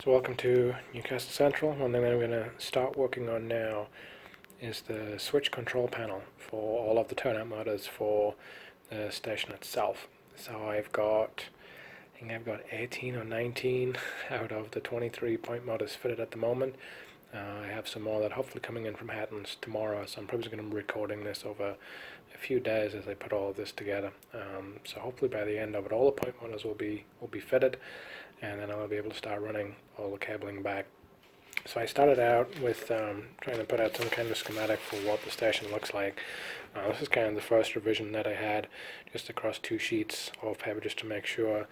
So welcome to Newcastle Central. One thing that I'm going to start working on now is the switch control panel for all of the turnout motors for the station itself. So I think I've got 18 or 19 out of the 23 point motors fitted at the moment. I have some more that hopefully coming in from Hatton's tomorrow, so I'm probably going to be recording this over a few days as I put all of this together. So hopefully by the end of it, all the point motors will be fitted, and then I'll be able to start running all the cabling back. So I started out with trying to put out some kind of schematic for what the station looks like. This is kind of the first revision that I had, just across 2 sheets of paper, just to make sure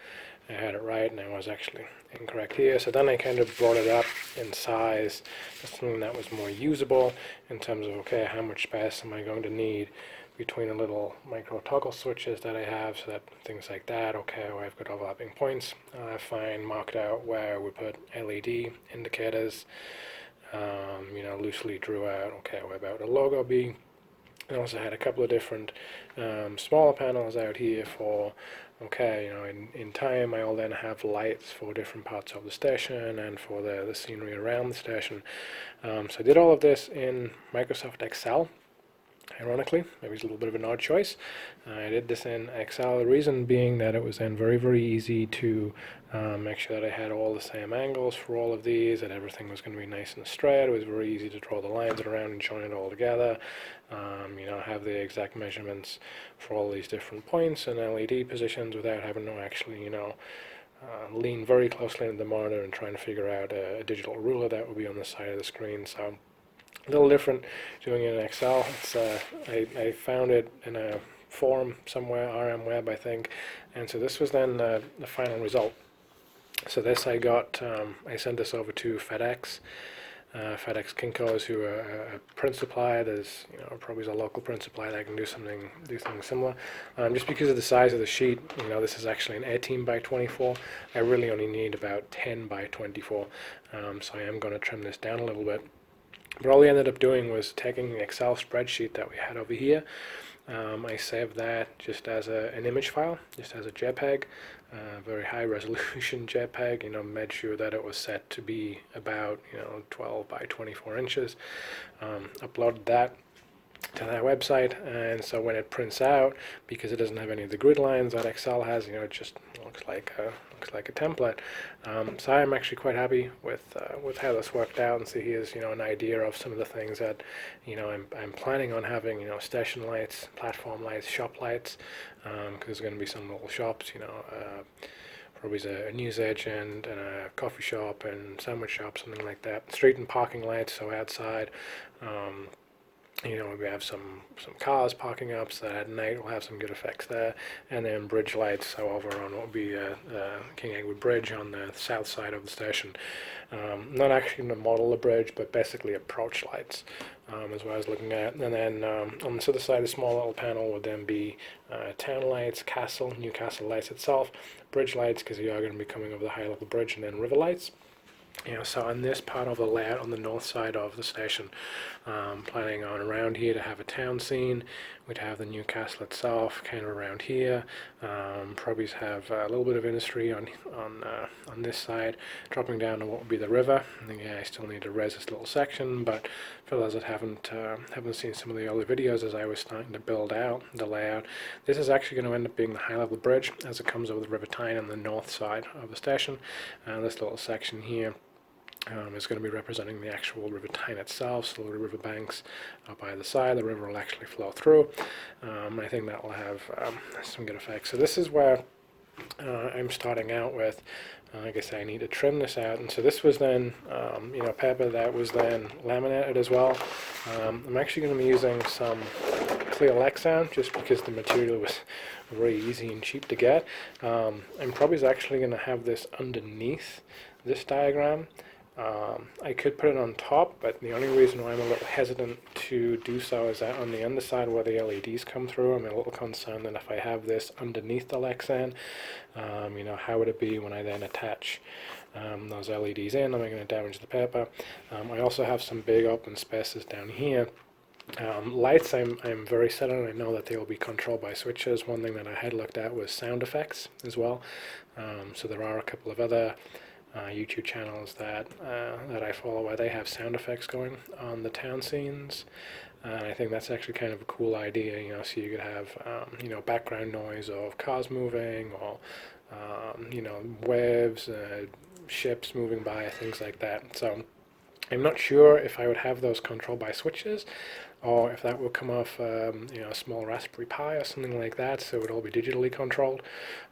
I had it right, and I was actually incorrect here. So then I kind of brought it up in size, just something that was more usable in terms of, okay, how much space am I going to need between the little micro toggle switches that I have, so that things like that, okay, where I've got overlapping points, I find marked out where we put LED indicators, loosely drew out, okay, where about the logo be. I also had a couple of different smaller panels out here for, okay, in time I'll then have lights for different parts of the station and for the scenery around the station. So I did all of this in Microsoft Excel. Ironically, maybe it's a little bit of an odd choice. I did this in Excel, the reason being that it was then very, very easy to make sure that I had all the same angles for all of these, and everything was going to be nice and straight. It was very easy to draw the lines around and join it all together, have the exact measurements for all these different points and LED positions without having to actually, lean very closely into the monitor and trying to figure out a digital ruler that would be on the side of the screen. So a little different doing it in Excel. I found it in a forum somewhere, RM Web, I think, and so this was then the final result. So this I sent this over to FedEx. FedEx Kinko's, who are a print supplier. There's probably is a local print supplier that can do something similar. Just because of the size of the sheet, this is actually an 18 by 24. I really only need about 10 by 24, so I am going to trim this down a little bit. But all we ended up doing was taking the Excel spreadsheet that we had over here. I saved that just as an image file, just as a JPEG, very high resolution JPEG, made sure that it was set to be about 12 by 24 inches. Uploaded that to that website, and so when it prints out, because it doesn't have any of the grid lines that Excel has, it just looks like a template. So I'm actually quite happy with how this worked out. And so here's an idea of some of the things that I'm planning on having. Station lights, platform lights, shop lights, because there's going to be some little shops. Probably a news agent and a coffee shop and sandwich shop, something like that. Street and parking lights, so outside. We have some cars parking up, so that at night we'll have some good effects there. And then bridge lights, so over on what will be King Edward Bridge on the south side of the station. Not actually going to model the bridge, but basically approach lights is what I was looking at. And then on the other side, the small little panel would then be town lights, Newcastle lights itself, bridge lights, because you are going to be coming over the high level bridge, and then river lights. So on this part of the layout on the north side of the station, planning on around here to have a town scene. We'd have the Newcastle itself kind of around here. Probably have a little bit of industry on this side, dropping down to what would be the river. And again, I still need to res this little section, but for those that haven't seen some of the early videos as I was starting to build out the layout, this is actually going to end up being the high level bridge as it comes over the River Tyne on the north side of the station. This little section here is going to be representing the actual River Tyne itself, so the river banks up by the side. The river will actually flow through. I think that will have some good effects. So this is where I'm starting out with. Like I say, I need to trim this out, and so this was then, paper that was then laminated as well. I'm actually going to be using some clear Lexan just because the material was very easy and cheap to get. I'm probably actually going to have this underneath this diagram. I could put it on top, but the only reason why I'm a little hesitant to do so is that on the underside where the LEDs come through, I'm a little concerned that if I have this underneath the Lexan, how would it be when I then attach those LEDs in? Am I going to damage the paper? I also have some big open spaces down here. Lights, I'm very set on. I know that they will be controlled by switches. One thing that I had looked at was sound effects as well. So there are a couple of other YouTube channels that I follow where they have sound effects going on the town scenes. I think that's actually kind of a cool idea, so you could have, background noise of cars moving or, waves, ships moving by, things like that. So I'm not sure if I would have those controlled by switches or if that will come off, a small Raspberry Pi or something like that, so it would all be digitally controlled.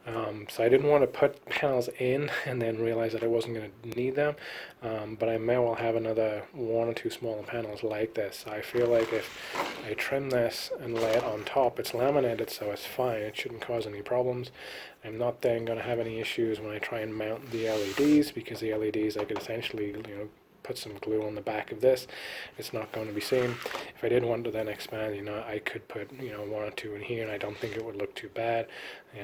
So I didn't want to put panels in and then realize that I wasn't going to need them, but I may well have another one or two smaller panels like this. So I feel like if I trim this and lay it on top, it's laminated, so it's fine. It shouldn't cause any problems. I'm not then going to have any issues when I try and mount the LEDs, because the LEDs I could essentially, put some glue on the back of this. It's not going to be seen. If I did want to then expand, I could put, one or two in here, and I don't think it would look too bad.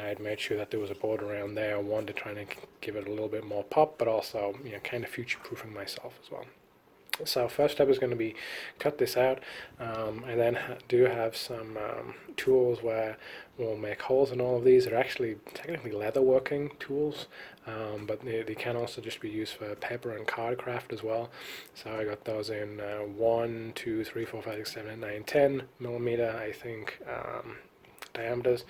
I'd made sure that there was a board around there, one to try and give it a little bit more pop, but also, kind of future-proofing myself as well. So first step is going to be cut this out. I then do have some tools where we'll make holes in all of these. They're actually technically leather working tools, but they can also just be used for paper and card craft as well. So I got those in 1, 2, 3, 4, 5, 6, 7, 8, 9, 10 millimeter, I think, diameters.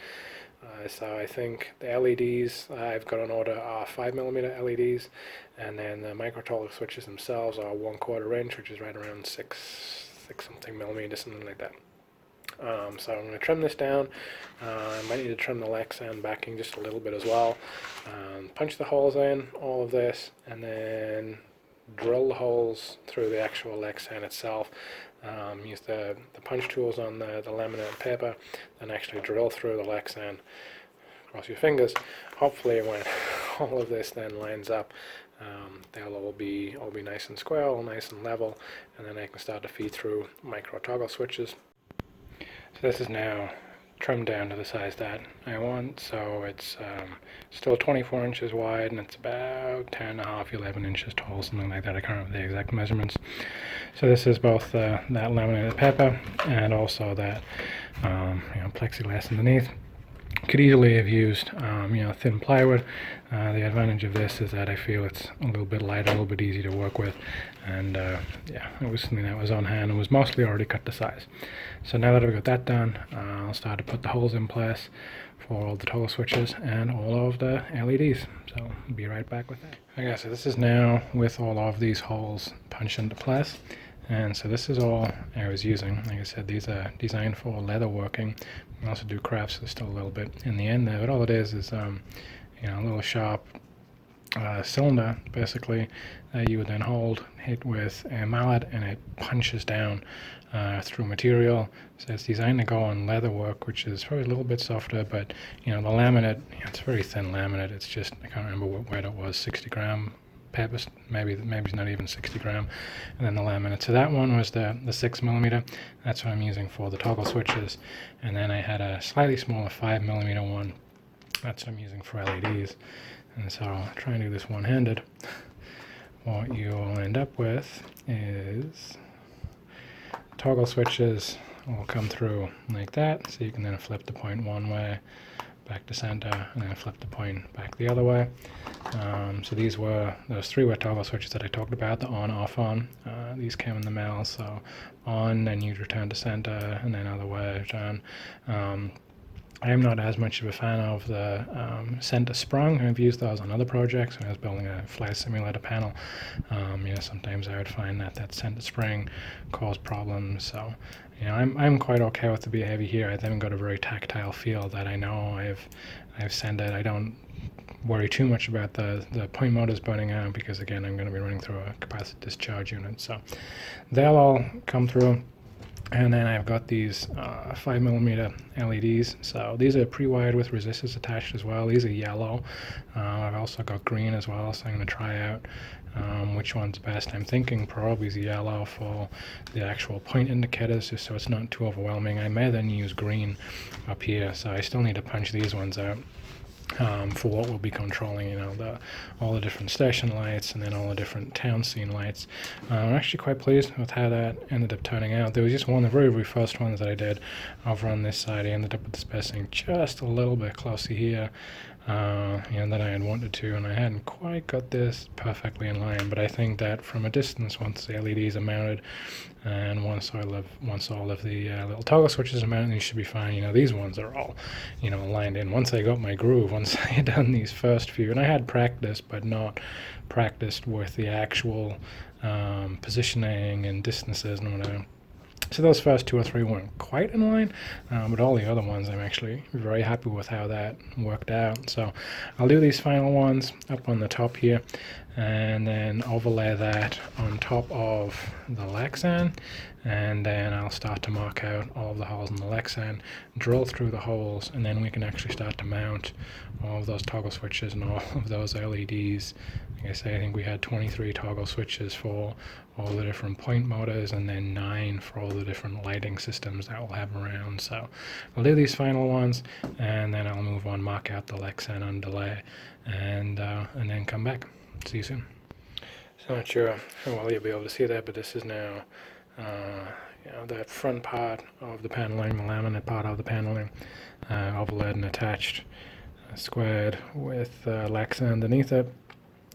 So I think the LEDs I've got on order are 5mm LEDs, and then the micro toggle switches themselves are 1/4 inch, which is right around 6 something millimeters, something like that. So I'm going to trim this down. I might need to trim the Lexan backing just a little bit as well. Punch the holes in, all of this, and then drill the holes through the actual Lexan itself. Use the punch tools on the laminate paper, and actually drill through the Lexan. Cross your fingers. Hopefully when all of this then lines up, they'll all be nice and square, all nice and level, and then I can start to feed through micro toggle switches. So this is now trimmed down to the size that I want, so it's still 24 inches wide, and it's about 10.5, 11 inches tall, something like that. I can't remember the exact measurements. So this is both that laminated paper and also that plexiglass underneath. Could easily have used thin plywood. The advantage of this is that I feel it's a little bit lighter, a little bit easy to work with, and it was something that was on hand and was mostly already cut to size. So now that I've got that done, I'll start to put the holes in place for all the toggle switches and all of the LEDs. So I'll be right back with that. Okay, so this is now with all of these holes punched into place. And so this is all I was using. Like I said, these are designed for leather working. We also do crafts, so there's still a little bit in the end there. But all it is a little sharp cylinder, basically, that you would then hit with a mallet, and it punches down through material. So it's designed to go on leather work, which is probably a little bit softer, but the laminate, it's very thin laminate. It's just, I can't remember what weight it was, 60 gram paper, maybe it's not even 60 gram, and then the laminate. So that one was the 6mm. That's what I'm using for the toggle switches, and then I had a slightly smaller 5mm one. That's what I'm using for LEDs. And so I'll try and do this one-handed. What you'll end up with is toggle switches will come through like that, so you can then flip the point one way back to center, and then flip the point back the other way. So those three-way toggle switches that I talked about, the on, off, on. These came in the mail, so on, then you'd return to center, and then other way, return. I am not as much of a fan of the center sprung. I've used those on other projects when I was building a flight simulator panel. Sometimes I would find that center spring caused problems. So, I'm quite okay with the behavior here. I haven't got a very tactile feel that I know I've centered. I don't worry too much about the point motors burning out, because again, I'm going to be running through a capacitive discharge unit. So they'll all come through. And then I've got these 5mm LEDs. So these are pre-wired with resistors attached as well. These are yellow. I've also got green as well, so I'm going to try out which one's best. I'm thinking probably the yellow for the actual point indicators, just so it's not too overwhelming. I may then use green up here, so I still need to punch these ones out. For what we'll be controlling, all the different station lights and then all the different town scene lights. I'm actually quite pleased with how that ended up turning out. There was just one of the very, very first ones that I did over on this side. I ended up with the spacing just a little bit closer here. that I had wanted to, and I hadn't quite got this perfectly in line, but I think that from a distance, once the LEDs are mounted and once all of the little toggle switches are mounted, these should be fine. These ones are all lined in. Once I got my groove, once I had done these first few, and I had practiced but not practiced with the actual positioning and distances and whatever. So those first 2 or 3 weren't quite in line, but all the other ones I'm actually very happy with how that worked out. So I'll do these final ones up on the top here, and then overlay that on top of the Lexan, and then I'll start to mark out all of the holes in the Lexan, drill through the holes, and then we can actually start to mount all of those toggle switches and all of those LEDs. Like I say, I think we had 23 toggle switches for all the different point motors, and then 9 for all the different lighting systems that we'll have around. So I'll do these final ones, and then I'll move on, mark out the Lexan on delay, and then come back. See you soon. So not sure how well you'll be able to see that, but this is now that front part of the paneling, the laminate part of the paneling, overlaid and attached, squared with Lexan underneath it.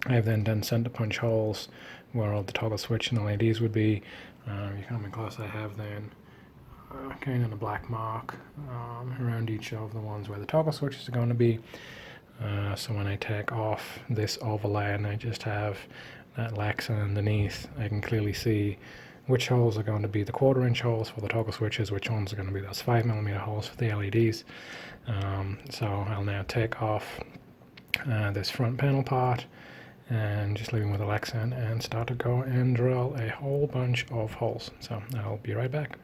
I've then done center punch holes where all the toggle switch and LEDs would be. You come in close, I have then kind of a black mark around each of the ones where the toggle switches are going to be. So when I take off this overlay and I just have that Lexan underneath, I can clearly see which holes are going to be the 1/4-inch holes for the toggle switches, which ones are going to be those 5mm holes for the LEDs. So I'll now take off this front panel part and just leaving with the Lexan and start to go and drill a whole bunch of holes. So I'll be right back.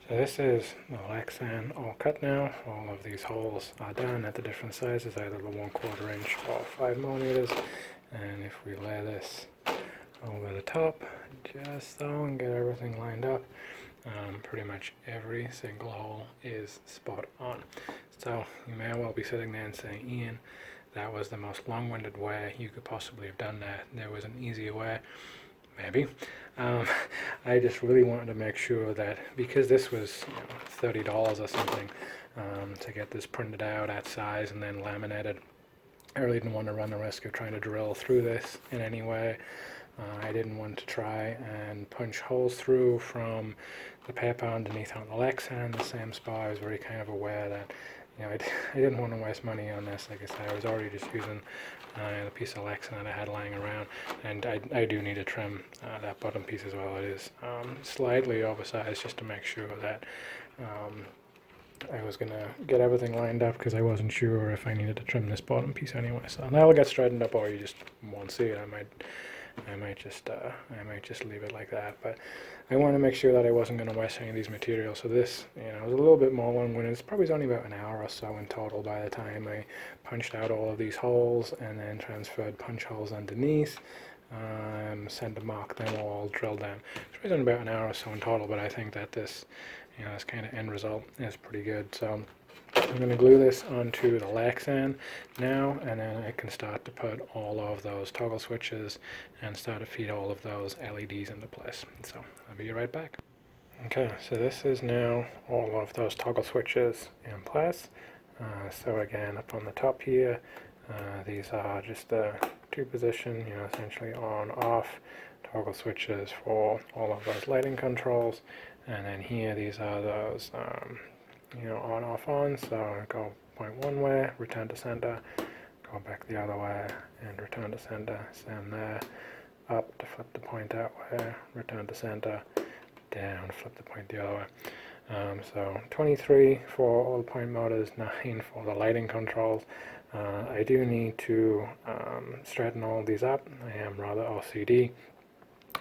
So this is the Lexan all cut now. All of these holes are done at the different sizes, either the 1/4-inch or 5mm. And if we lay this over the top, just so, and get everything lined up, pretty much every single hole is spot on. So you may well be sitting there and saying, Ian, that was the most long-winded way you could possibly have done that. There was an easier way. Maybe. I just really wanted to make sure that, because this was $30 or something to get this printed out at size and then laminated, I really didn't want to run the risk of trying to drill through this in any way. I didn't want to try and punch holes through from the paper underneath on the Lexan, the same spot. I was very kind of aware that I didn't want to waste money on this. Like I said, I was already just using the piece of Lexan that I had lying around, and I do need to trim that bottom piece as well. It is slightly oversized, just to make sure that I was going to get everything lined up, because I wasn't sure if I needed to trim this bottom piece anyway. So now it'll get straightened up, or you just won't see it. I might just leave it like that, but I want to make sure that I wasn't going to waste any of these materials. So this, was a little bit more long-winded. It's probably only about an hour or so in total by the time I punched out all of these holes and then transferred punch holes underneath, center mark them all, drilled them. It's probably only about an hour or so in total, but I think that this, this kind of end result is pretty good. So I'm going to glue this onto the Lexan now, and then I can start to put all of those toggle switches and start to feed all of those LEDs into place. So I'll be right back. Okay, so this is now all of those toggle switches in place. So again, up on the top here, these are just the 2-position, essentially on-off toggle switches for all of those lighting controls. And then here, these are those on, off, on, so go point one way, return to center, go back the other way, and return to center, same there, up to flip the point that way, return to center, down, flip the point the other way. So 23 for all the point motors, 9 for the lighting controls. I do need to straighten all these up. I am rather OCD.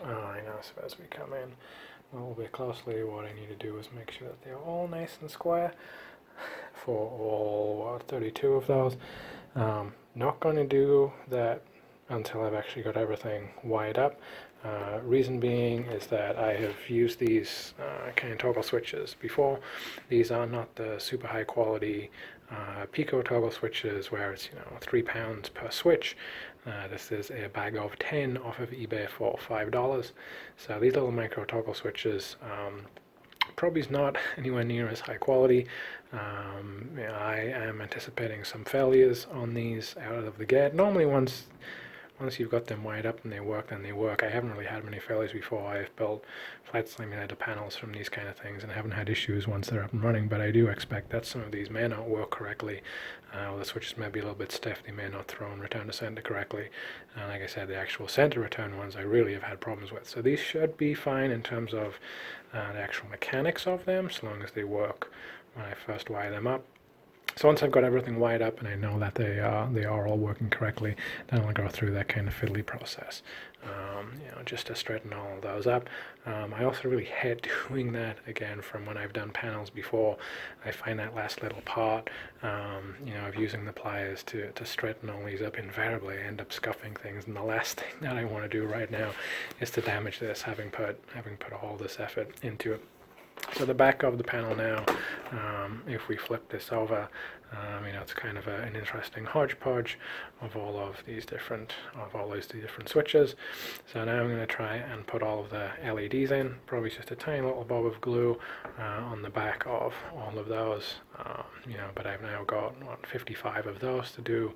So as we come in a little bit closely, what I need to do is make sure that they're all nice and square for all 32 of those. Not going to do that until I've actually got everything wired up. Reason being is that I have used these kind of toggle switches before. These are not the super high quality Pico toggle switches where it's £3 per switch. This is a bag of 10 off of eBay for $5. So these little micro toggle switches probably is not anywhere near as high quality. I am anticipating some failures on these out of the gate. Normally once you've got them wired up and they work, then they work. I haven't really had many failures before. I've built flat laminated panels from these kind of things and haven't had issues once they're up and running, but I do expect that some of these may not work correctly. Or the switches may be a little bit stiff. They may not throw and return to center correctly. And like I said, the actual center return ones I really have had problems with. So these should be fine in terms of the actual mechanics of them, so long as they work when I first wire them up. So once I've got everything wired up and I know that they are all working correctly, then I'll go through that kind of fiddly process, just to straighten all of those up. I also really hate doing that again from when I've done panels before. I find that last little part, of using the pliers to straighten all these up, invariably I end up scuffing things, and the last thing that I want to do right now is to damage this, having put all this effort into it. So the back of the panel now, if we flip this over, it's kind of an interesting hodgepodge of all these different switches. So now I'm going to try and put all of the LEDs in, probably just a tiny little bob of glue on the back of all of those, but I've now got 55 of those to do.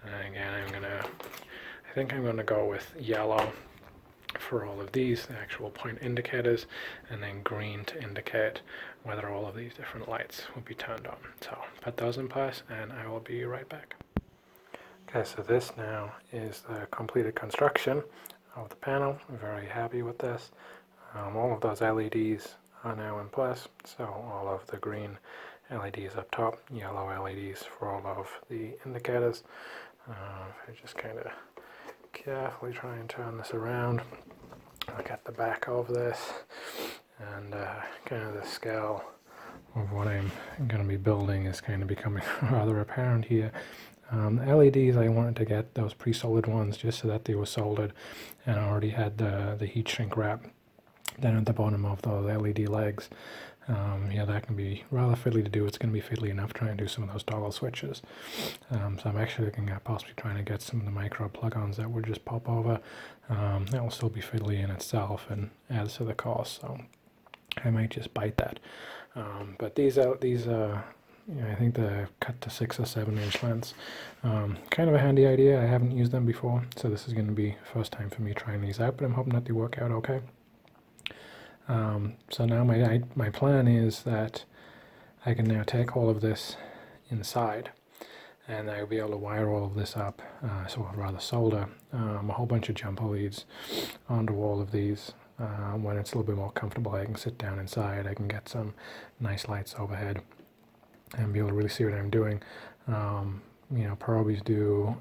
And again, I think I'm going to go with yellow for all of these, the actual point indicators, and then green to indicate whether all of these different lights will be turned on. So put those in place and I will be right back. Okay, so this now is the completed construction of the panel. I'm very happy with this. All of those LEDs are now in place, so all of the green LEDs up top, yellow LEDs for all of the indicators. If I just kind of carefully try and turn this around, look at the back of this, and kind of the scale of what I'm going to be building is kind of becoming rather apparent here. LEDs, I wanted to get those pre-soldered ones just so that they were soldered, and I already had the heat shrink wrap down at the bottom of those LED legs. That can be rather fiddly to do. It's going to be fiddly enough trying to do some of those toggle switches. So I'm actually looking at possibly trying to get some of the micro plug-ons that would just pop over. That will still be fiddly in itself and adds to the cost, so I might just bite that. But these I think they're cut to 6 or 7 inch lengths. Kind of a handy idea. I haven't used them before, so this is going to be the first time for me trying these out, but I'm hoping that they work out okay. So now my plan is that I can now take all of this inside, and I'll be able to wire all of this up, so I'd rather solder a whole bunch of jumper leads onto all of these. When it's a little bit more comfortable, I can sit down inside, I can get some nice lights overhead and be able to really see what I'm doing. Probably do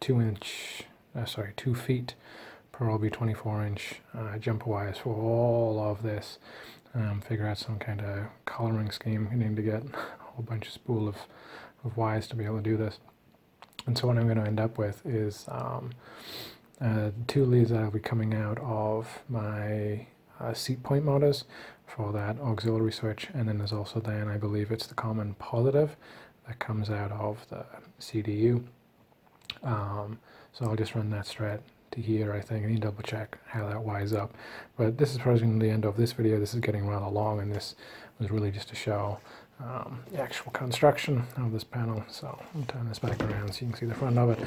2 feet, probably 24-inch jumper wires for all of this. Figure out some kind of coloring scheme. I need to get a whole bunch of spool of wires to be able to do this. And so what I'm going to end up with is 2 leads that will be coming out of my seat point motors for that auxiliary switch, and then there's also I believe it's the common positive that comes out of the CDU. So I'll just run that straight to here. I think I need to double check how that wires up, but this is probably the end of this video. This is getting rather long, and this was really just to show the actual construction of this panel. So I'll turn this back around so you can see the front of it.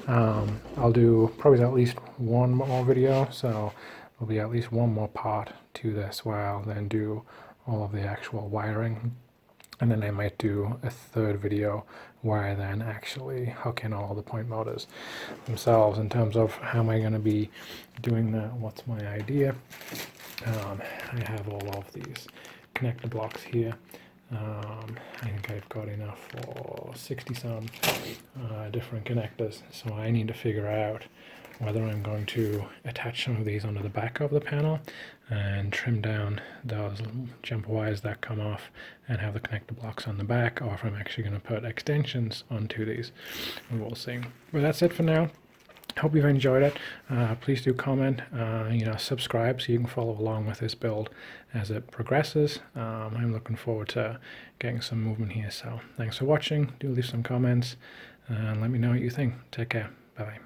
I'll do probably at least one more video, so there'll be at least one more part to this where I'll then do all of the actual wiring, and then I might do a third video where I then actually hook in all the point motors themselves. In terms of how am I going to be doing that, what's my idea. I have all of these connector blocks here. I think I've got enough for 60-some different connectors, so I need to figure out whether I'm going to attach some of these onto the back of the panel and trim down those jumper wires that come off and have the connector blocks on the back, or if I'm actually going to put extensions onto these. We'll see. But that's it for now. hope you've enjoyed it. Please do comment, subscribe so you can follow along with this build as it progresses. I'm looking forward to getting some movement here. So thanks for watching. Do leave some comments and let me know what you think. Take care. Bye-bye.